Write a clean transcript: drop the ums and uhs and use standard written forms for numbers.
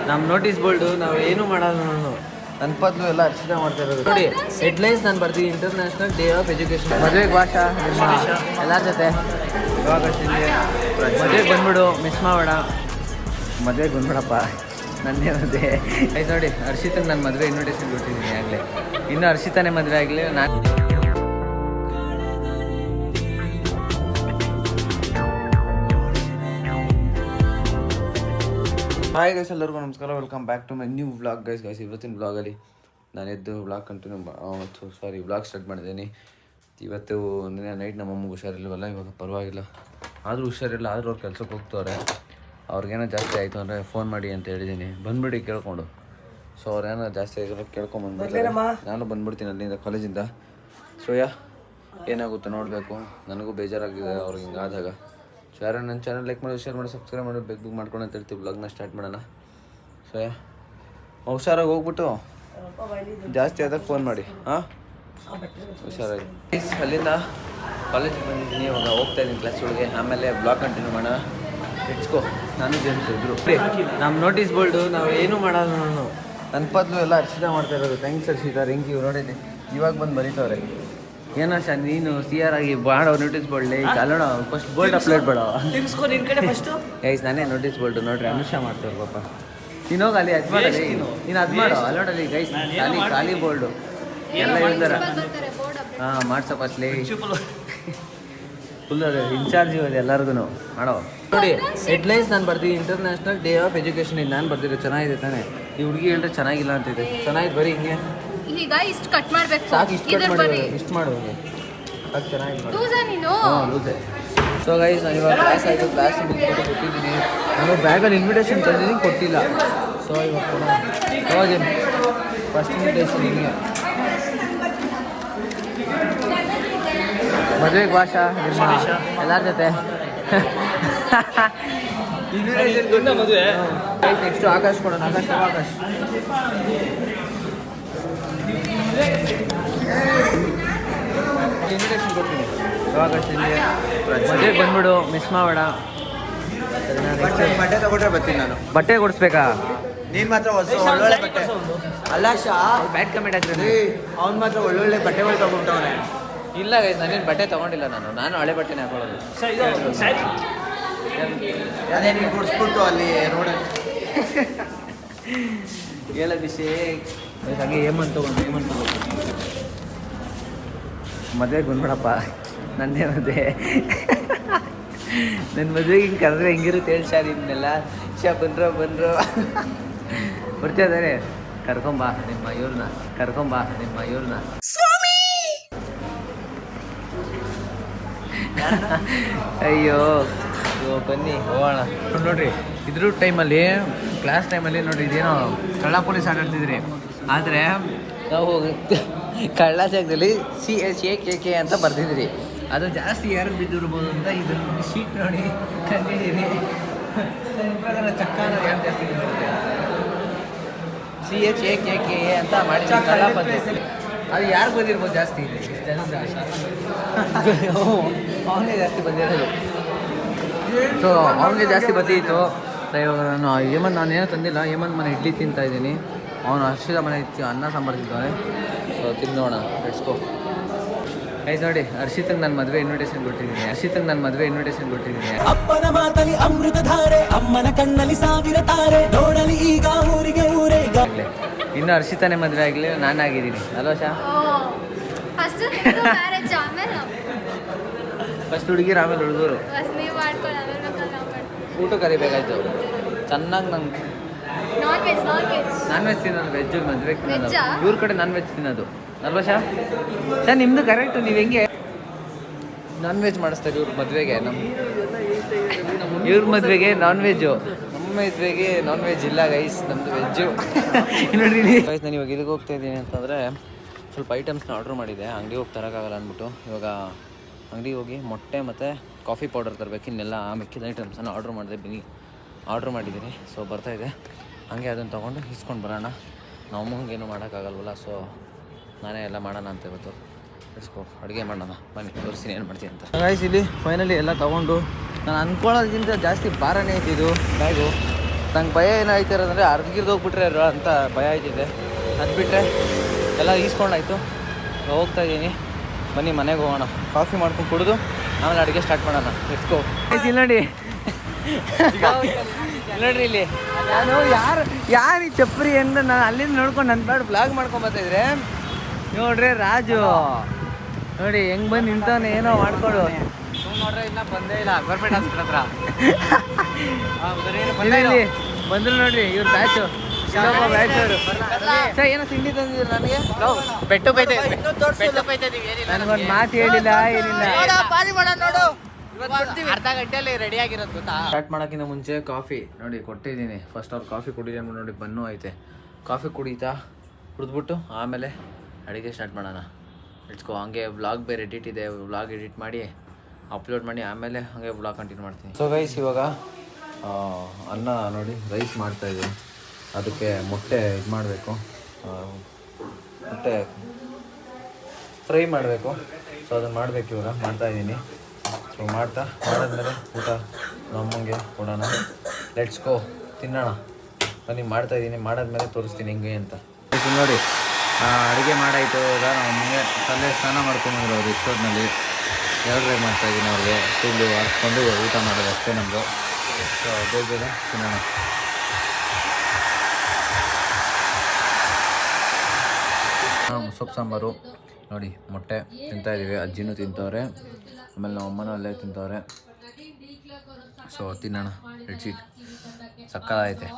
ನಮ್ಮ notice board ನಾವು ಏನು ಮಾಡಲ್ಲ. ನಾನು ನನ್ನ ಪದ್ಲು ಎಲ್ಲ ಅರ್ಚಿತ ಮಾಡ್ತಾ ಇರೋದು ನೋಡಿ. ಹೆಡ್ಲೈನ್ಸ್ ನಾನು ಬರ್ತೀನಿ, ಇಂಟರ್ನ್ಯಾಷನಲ್ ಡೇ ಆಫ್ ಎಜುಕೇಷನ್. ಮದುವೆಗೆ ಭಾಷಾ ಎಲ್ಲರ ಜೊತೆ ಇವಾಗ ಮದುವೆಗೆ ಬಂದ್ಬಿಡು, ಮಿಸ್ ಮಾಡಬೇಡ. ಮದುವೆಗೆ ಬಂದ್ಬಿಡಪ್ಪ, ನನ್ನೇ ಮದುವೆ ಆಯ್ತು ನೋಡಿ. ಹರ್ಷಿತಂಗೆ ನಾನು ಮದುವೆ ಇನ್ವಿಟೇಷನ್ ಕೊಟ್ಟಿದ್ದೀನಿ ಆಗಲೇ. ಇನ್ನೂ ಹರ್ಷಿತಾನೇ ಮದುವೆ ಆಗಲಿ. ನಾನು ಹಾಯ್ ಗೈಸ್, ಎಲ್ಲರಿಗೂ ನಮಸ್ಕಾರ. Welcome back to my new vlog guys. ಇವತ್ತಿನ ವ್ಲಾಗಲ್ಲಿ ನಾನು ಎದ್ದು ವ್ಲಾಗ್ ವ್ಲಾಗ್ ಸ್ಟಾರ್ಟ್ ಮಾಡಿದ್ದೀನಿ. ಇವತ್ತು ನೈಟ್ ನಮ್ಮಮ್ಮಗೆ ಹುಷಾರಿಲ್ವಲ್ಲ, ಇವಾಗ ಪರವಾಗಿಲ್ಲ. ಆದರೂ ಹುಷಾರಿಲ್ಲ, ಆದರೂ ಅವ್ರು ಕೆಲ್ಸಕ್ಕೆ ಹೋಗ್ತವ್ರೆ. ಅವ್ರಿಗೇನೋ ಜಾಸ್ತಿ ಆಯಿತು ಅಂದರೆ ಫೋನ್ ಮಾಡಿ ಅಂತ ಹೇಳಿದ್ದೀನಿ, ಬಂದುಬಿಡಿ ಕೇಳ್ಕೊಂಡು. ಸೊ ಅವ್ರೇನೋ ಜಾಸ್ತಿ ಆಗಿರೋ ಕೇಳ್ಕೊಂಬಂದ್ಬಿಡ್ತಾರೆ. ನಾನು ಬಂದುಬಿಡ್ತೀನಿ ಅಲ್ಲಿಂದ, ಕಾಲೇಜಿಂದ. ಸೊ ಏನಾಗುತ್ತೋ ನೋಡಬೇಕು. ನನಗೂ ಬೇಜಾರಾಗಿದೆ ಅವ್ರಿಗೆ ಹಿಂಗಾದಾಗ. ಸೊ ಯಾರು ನನ್ನ ಚಾನಲ್ ಲೈಕ್ ಮಾಡಿ, ಶೇರ್ ಮಾಡಿ, ಸಬ್ಸ್ಕ್ರೈಬ್ ಮಾಡಿ, ಬೇಗ ಮಾಡ್ಕೊಂಡು ಅಂತ ಹೇಳ್ತೀವಿ. ಬ್ಲಾಗ್ನ ಸ್ಟಾರ್ಟ್ ಮಾಡೋಣ. ಸೊ ಹುಷಾರಾಗಿ ಹೋಗ್ಬಿಟ್ಟು ಜಾಸ್ತಿ ಆದಾಗ ಫೋನ್ ಮಾಡಿ. ಹಾಂ, ಹುಷಾರಾಗಿ. ಅಲ್ಲಿಂದ ಕಾಲೇಜಿಗೆ ಬಂದಿದ್ದೀನಿ, ಇವಾಗ ಹೋಗ್ತಾ ಇದ್ದೀನಿ ಕ್ಲಾಸ್ ಒಳಗೆ. ಆಮೇಲೆ ಬ್ಲಾಗ್ ಕಂಟಿನ್ಯೂ ಮಾಡೋಣ. ಇಟ್ಸ್ಕೋ. ನಾನು ಜೇಮ್ಸ್ ಇದ್ರು. ನಮ್ಮ ನೋಟಿಸ್ ಬೋರ್ಡು ನಾವು ಏನೂ ಮಾಡಲ್ಲ. ನಾನು ನನ್ನ ಪದ್ಲು ಎಲ್ಲ ಅರ್ಚಿತ ಮಾಡ್ತಾ ಇರೋದು. ಥ್ಯಾಂಕ್ಸ್ ಹರ್ಷಿತಾ, ರಿಂಗ್ ಇವ್ ನೋಡಿದ್ದೀನಿ. ಇವಾಗ ಬಂದು ಬರೀತವ್ರೆ. ಏನೋ ನೀನು ಸಿ ಆರ್ ಆಗಿ ಮಾಡೋ ನೋಟಿಸ್ ಬೋರ್ಡ್ಲಿ ಅಲ್ಲೋಣ. ಫಸ್ಟ್ ಬೋರ್ಡ್ ಅಪ್ಲೋಡ್ ಬೇಡ ಗೈಸ್, ನಾನೇ ನೋಟಿಸ್ ಬೋರ್ಡು ನೋಡ್ರಿ. ಅನುಷಾ ಮಾಡ್ತಾರೆ ಪಾಪ. ನೀನು ಹೋಗಿ ಅಲ್ಲಿ ಅದು ಮಾಡಲಿ, ನೀನು ಅದು ಮಾಡೋ ಅಲ್ಲೋಡಲ್ಲಿ ಗೈಸ್. ಖಾಲಿ ಬೋರ್ಡು ಎಲ್ಲ ಹೇಳ್ತಾರೆ. ಹಾಂ, ಮಾಡ್ಸಪ್ಪ ಅಸ್ಲಿ ಫುಲ್ ಅದೇ ಇನ್ಚಾರ್ಜ್ ಇರೋದು ಎಲ್ಲರಿಗೂ ಮಾಡೋ. ನೋಡಿ, ಹೆಡ್ಲೈನ್ಸ್ ನಾನು ಬರ್ತೀನಿ, ಇಂಟರ್ನ್ಯಾಷನಲ್ ಡೇ ಆಫ್ ಎಜುಕೇಷನ್. ಇದು ನಾನು ಬರ್ತಿದ್ದೆ. ಚೆನ್ನಾಗಿದೆ ತಾನೆ? ಈ ಹುಡುಗಿ ಹೇಳಿದ್ರೆ ಚೆನ್ನಾಗಿಲ್ಲ ಅಂತಿದೆ. ಚೆನ್ನಾಗಿದೆ, ಬರೀ ಹಿಂಗೆ ಈಗ ಇಷ್ಟು ಕಟ್ ಮಾಡಬೇಕು. ಸಾಕು, ಇಷ್ಟು ಮಾಡುವುದು ಸಾಕು. ಚೆನ್ನಾಗಿ ಲೂಸೆ. ಸೊ ಗೈಸ್, ನಾನು ಇವಾಗ ಕ್ಲಾಸ್ ಆಯಿತು. ಕ್ಲಾಸ್ ಮುಗಿಸ್ಬಿಟ್ಟು ಕೊಟ್ಟಿದ್ದೀನಿ. ನಾನು ಬ್ಯಾಗಲ್ಲಿ ಇನ್ವಿಟೇಷನ್ ತಂದಿದ್ದೀನಿ, ಕೊಟ್ಟಿಲ್ಲ. ಸೊ ಇವಾಗ ಕೊಡೋಣ. ಅವಾಗ ಫಸ್ಟ್ ಇನ್ವಿಟೇಷನ್ ಹಿಂಗೆ ಮದುವೆಗೆ ಭಾಷಾ ಎಲ್ಲರ ಜೊತೆ ಮದುವೆ. ನೆಕ್ಸ್ಟು ಆಕಾಶ್ ಕೊಡೋಣ. ಆಕಾಶ್ ಇನ್ವಿಟೇಷನ್ ಕೊಡ್ತೀನಿ. ಮದುವೆಗೆ ಬಂದ್ಬಿಡು, ಮಿಸ್ ಮಾಡಬೇಡ. ಬಟ್ಟೆ ತಗೊಂಡ್ರೆ ಬರ್ತೀನಿ ನಾನು. ಬಟ್ಟೆ ಕೊಡಿಸ್ಬೇಕಾ? ನೀನು ಮಾತ್ರ ಒಳ್ಳೊಳ್ಳೆ ಬಟ್ಟೆ ಅಲ್ಲ ಬ್ಯಾಡ್ ಕಮೆಂಟ್ ಆಗ್ತದೆ. ಅವ್ನು ಮಾತ್ರ ಒಳ್ಳೊಳ್ಳೆ ಬಟ್ಟೆಗಳು ತಗೊಂಡವನೆ. ಇಲ್ಲ ಗೈಸ್, ನಾನೇನು ಬಟ್ಟೆ ತೊಗೊಂಡಿಲ್ಲ. ನಾನು ಹಳೆ ಬಟ್ಟೆನೇ ಹಾಕೊಳ್ಳೋದು. ಅದೇನು ಕೊಡಿಸ್ಬಿಟ್ಟು ಅಲ್ಲಿ ರೋಡಲ್ಲಿ ಹೇಳೋದಿಶೇಕ್ ಹಾಗೆ ಏಮನ್ ತಗೊಂಡು ಮದುವೆಗೆ ಬಂದ್ಬಿಡಪ್ಪ, ನನ್ನೇ ಮದುವೆ. ನನ್ನ ಮದುವೆಗೆ ಹಿಂಗೆ ಕರೆದ್ರೆ ಹೆಂಗಿರುತ್ತೆ ಹೇಳಿ ಶಾರಿ. ಇದನ್ನೆಲ್ಲ ಬಂದ್ರು ಬರ್ತಾ ಇದ್ದಾರೆ. ಕರ್ಕೊಂಬಾ ನಿಮ್ಮ ಇವ್ರನ್ನ. ಅಯ್ಯೋ ಬನ್ನಿ ಹೋಗೋಣ. ನೋಡ್ರಿ, ಇದ್ರ ಟೈಮಲ್ಲಿ ಕ್ಲಾಸ್ ಟೈಮಲ್ಲಿ ನೋಡ್ರಿ, ಇದೇನೋ ಕಳ್ಳ ಪೊಲೀಸ್ ಆಟಾಡ್ತಿದ್ರಿ. ಆದರೆ ನಾವು ಕಳ್ಳ ಜಾಗದಲ್ಲಿ CHAKK ಅಂತ ಬರ್ತಿದ್ರಿ. ಅದು ಜಾಸ್ತಿ ಯಾರು ಬಿದ್ದಿರ್ಬೋದು ಅಂತ ಇದ್ರ ಶೀಟ್ ನೋಡಿ ಕಂಡಿದ್ದೀರಿ. ಚಕ್ಕಾರ ಯಾರು ಜಾಸ್ತಿ ಬಿದ್ದಿರುತ್ತೆ CHAKK ಅಂತ ಮಾಡಿ ಕಳ್ಳ ಪೊಲೀಸ್. ಅದು ಯಾರು ಬಂದಿರ್ಬೋದು ಜಾಸ್ತಿ ಇದೆ ಜನದ. ಅವನಿಗೆ ಜಾಸ್ತಿ ಬಂದಿರೋದು. ಸೊ ಅವನಿಗೆ ಜಾಸ್ತಿ ಬಂದಿತ್ತು. ಸೊ ಇವಾಗ ನಾನೇನೋ ತಂದಿಲ್ಲ. ಹೇಮಂತ್ ಮನೆ ಇಡ್ಲಿ ತಿಂತಾ ಇದ್ದೀನಿ. ಅವನು ಹರ್ಷಿದ ಮನೆ ಅನ್ನ ಸಾಂಬಾರು ತಿಂತಾನೆ. ಸೊ ತಿನ್ನೋಣ, ಲೆಟ್ಸ್ ಗೋ. ಗೈಸ್ ನೋಡಿ, ಹರ್ಷಿತಂಗೆ ನಾನು ಮದುವೆ ಇನ್ವಿಟೇಷನ್ ಕೊಟ್ಟಿದ್ದೀನಿ. ಅಪ್ಪನ ಮಾತಲಿ ಅಮೃತಧಾರೆ, ಅಮ್ಮನ ಕಣ್ಣಲ್ಲಿ ಸಾವಿರ ತಾರೆ, ನೋಡಲಿ ಈಗ ಊರಿಗೆ ಊರೇ. ಇನ್ನು ಹರ್ಷಿತಾನೇ ಮದುವೆ ಆಗಲಿ, ನಾನು ಆಗಿದ್ದೀನಿ ಅಲ್ವಾ ಶಾ? ಫಸ್ಟ್ ಹುಡುಗಿರು, ಆಮೇಲೆ ಹುಡುಗರು. ಊಟ ಕರಿಬೇಕಾಯ್ತು ಚೆನ್ನಾಗಿ. ನಂಗೆ ನಾನ್ ವೆಜ್ ತಿನ್ನೋದು, ವೆಜ್ಜು ಮದುವೆ ತಿನ್ನೋದು. ಇವ್ರ ಕಡೆ ನಾನ್ ವೆಜ್ ತಿನ್ನೋದು ಅಲ್ವಾ ಶಾ? ನಿಮ್ಮದು ಕರೆಕ್ಟು. ನೀವು ಹೆಂಗೆ ನಾನ್ ವೆಜ್ ಮಾಡಿಸ್ತಾರೆ ಇವ್ರ ಮದುವೆಗೆ? ಇವ್ರ ಮದುವೆಗೆ ನಾನ್ ವೆಜ್ಜು, ನಮ್ಮ ಮದುವೆಗೆ ನಾನ್ ವೆಜ್ ಇಲ್ಲ ಗೈಸ್, ನಮ್ಮದು ವೆಜ್ಜು. ನೋಡ್ರಿ ಗೈಸ್, ನಾನು ಇವಾಗ ಇಲ್ಲಿಗೆ ಹೋಗ್ತಾ ಇದ್ದೀನಿ ಅಂತಂದರೆ ಸ್ವಲ್ಪ ಐಟಮ್ಸ್ನ ಆರ್ಡ್ರ್ ಮಾಡಿದೆ. ಅಂಗಡಿ ಹೋಗಿ ತರೋಕ್ಕಾಗಲ್ಲ ಅಂದ್ಬಿಟ್ಟು ಇವಾಗ ಅಂಗಡಿಗೆ ಹೋಗಿ ಮೊಟ್ಟೆ ಮತ್ತು ಕಾಫಿ ಪೌಡರ್ ತರಬೇಕು. ಇನ್ನೆಲ್ಲ ಮಿಕ್ಕಿದ ಐಟಮ್ಸನ್ನು ಆರ್ಡ್ರ್ ಮಾಡಿದ್ದೀನಿ. ಸೊ ಬರ್ತಾಯಿದೆ, ಹಂಗೆ ಅದನ್ನು ತೊಗೊಂಡು ಇಸ್ಕೊಂಡು ಬರೋಣ. ನಮ್ಮಂಗೇನು ಮಾಡೋಕ್ಕಾಗಲ್ವಲ್ಲ. ಸೊ ನಾನೇ ಎಲ್ಲ ಮಾಡೋಣ ಅಂತ ಇವತ್ತು. ಇಸ್ಕೋ ಅಡುಗೆ ಮಾಡೋಣ ಬನ್ನಿ, ತೋರಿಸ್ತೀನಿ ಏನು ಮಾಡ್ತೀನಿ ಅಂತ. ಗೈಸ್, ಇಲ್ಲಿ ಫೈನಲಿ ಎಲ್ಲ ತೊಗೊಂಡು ನಾನು ಅಂದ್ಕೊಳ್ಳೋದಕ್ಕಿಂತ ಜಾಸ್ತಿ ಭಾರನೇ ಇದ್ದಿದ್ದು ಬ್ಯಾಗು. ನಂಗೆ ಭಯ ಏನಾಯ್ತಿರೋದಂದರೆ ಅರ್ಧಗಿರ್ದು ಹೋಗ್ಬಿಟ್ರೆ ಅಂತ ಭಯ ಆಯ್ತಿದೆ. ಅದು ಬಿಟ್ಟರೆ ಎಲ್ಲ ಈಸ್ಕೊಂಡಾಯ್ತು. ಹೋಗ್ತಾ ಇದ್ದೀನಿ, ಬನ್ನಿ ಮನೆಗೆ ಹೋಗೋಣ. ಕಾಫಿ ಮಾಡ್ಕೊಂಡು ಕುಡಿದು ಆಮೇಲೆ ಅಡುಗೆ ಸ್ಟಾರ್ಟ್ ಮಾಡೋಣ. ಎತ್ಕೋ ಇಲ್ಲಿ ನೋಡಿ, ನೋಡ್ರಿ ಇಲ್ಲಿ ನಾನು ಯಾರು ಈ ಚಪ್ಪರಿ ಅಂತ ನಾನು ಅಲ್ಲಿಂದ ನೋಡ್ಕೊಂಡು ನನ್ನ ಬೇಡ ಬ್ಲಾಗ್ ಮಾಡ್ಕೊಂಬತ್ತಿದ್ರೆ ನೋಡ್ರಿ ರಾಜು ನೋಡಿ ಹೆಂಗ್ ಬಂದು ನಿಂತವನೆ ಏನೋ ಮಾಡ್ಕೊಡು. ನೋಡ್ರೆ ಇನ್ನ ಬಂದೇ ಇಲ್ಲ ಗೌರ್ಮೆಂಟ್ ಹಾಸ್ಪಿಟಲ್ ಹತ್ರ ಬಂದ್ರು ನೋಡ್ರಿ ಇವ್ರ ಬ್ಯಾಚು ಸರ್. ಏನೋ ತಿಂಡಿ ತಂದಿದ್ರು ನನಗೆ, ಪೆಟ್ಟು ಬೈತೆ ನನಗೊಂದು ಮಾತು ಹೇಳಿಲ್ಲ ಏನಿಲ್ಲ. ಅರ್ಧ ಗಂಟೆಯಲ್ಲಿ ರೆಡಿ ಆಗಿರೋದು ಗೊತ್ತಾ. ಸ್ಟಾರ್ಟ್ ಮಾಡೋಕ್ಕಿಂತ ಮುಂಚೆ ಕಾಫಿ ನೋಡಿ ಕೊಟ್ಟಿದ್ದೀನಿ. ಫಸ್ಟ್ ಅವ್ರು ಕಾಫಿ ಕುಡಿದ ನೋಡಿ ಬನ್ನೂ ಐತೆ. ಕಾಫಿ ಕುಡಿದ್ಬಿಟ್ಟು ಆಮೇಲೆ ಅಡುಗೆ ಸ್ಟಾರ್ಟ್ ಮಾಡೋಣ. ಇಟ್ಸ್ಕೊ. ಹಂಗೆ ವ್ಲಾಗ್ ಬೇರೆ ಎಡಿಟ್ ಇದೆ, ವ್ಲಾಗ್ ಎಡಿಟ್ ಮಾಡಿ ಅಪ್ಲೋಡ್ ಮಾಡಿ ಆಮೇಲೆ ಹಾಗೆ ವ್ಲಾಗ್ ಕಂಟಿನ್ಯೂ ಮಾಡ್ತೀನಿ. ಸೊ ಗೈಸ್ ಇವಾಗ ಅನ್ನ ನೋಡಿ ರೈಸ್ ಮಾಡ್ತಾಯಿದ್ದೀನಿ. ಅದಕ್ಕೆ ಮೊಟ್ಟೆ ಇದು ಮಾಡಬೇಕು, ಮೊಟ್ಟೆ ಫ್ರೈ ಮಾಡಬೇಕು. ಸೊ ಅದನ್ನು ಮಾಡಬೇಕು ಇವಾಗ ಮಾಡ್ತಾಯಿದ್ದೀನಿ. ಸೊ ಮಾಡಾದ್ಮೇಲೆ ಊಟ ನಮ್ಮಂಗೆ ಕೊಡೋಣ. ಲೆಟ್ಸ್ ಗೋ, ತಿನ್ನೋಣ ಬನ್ನಿ. ಮಾಡ್ತಾಯಿದ್ದೀನಿ, ಮಾಡಾದ್ಮೇಲೆ ತೋರಿಸ್ತೀನಿ ಹೆಂಗೆ ಅಂತ. ನೋಡಿ ಅಡುಗೆ ಮಾಡಾಯಿತು. ಇವಾಗ ನಾವು ಅಮ್ಮಂಗೆ ತಲೆ ಸ್ನಾನ ಮಾಡ್ಕೊಂಡ್ಬಂದ್ರು ಇಷ್ಟೊತ್ತಿನಲ್ಲಿ. ಎರಡು ಮಾಡ್ತಾಯಿದ್ದೀನಿ ಅವ್ರಿಗೆ. ಫುಲ್ಲು ಹರ್ಸ್ಕೊಂಡು ಊಟ ಮಾಡೋದು ಅಷ್ಟೇ ನಮ್ಮದು. ಸೊ ಬೇಗ ತಿನ್ನೋಣ. ಸೊಪ್ಪು ಸಾಂಬಾರು ನೋಡಿ, ಮೊಟ್ಟೆ ತಿಂತಾಯಿದ್ದೀವಿ. ಅಜ್ಜಿನೂ ತಿಂತವ್ರೆ, ಆಮೇಲೆ ನಮ್ಮ ಅಮ್ಮನೂ ಅಲ್ಲೇ ತಿಂತವ್ರೆ. ಸೊ ತಿನ್ನೋಣ. Red sheet ಸಕ್ಕತ್ತಾಗೈತೆ.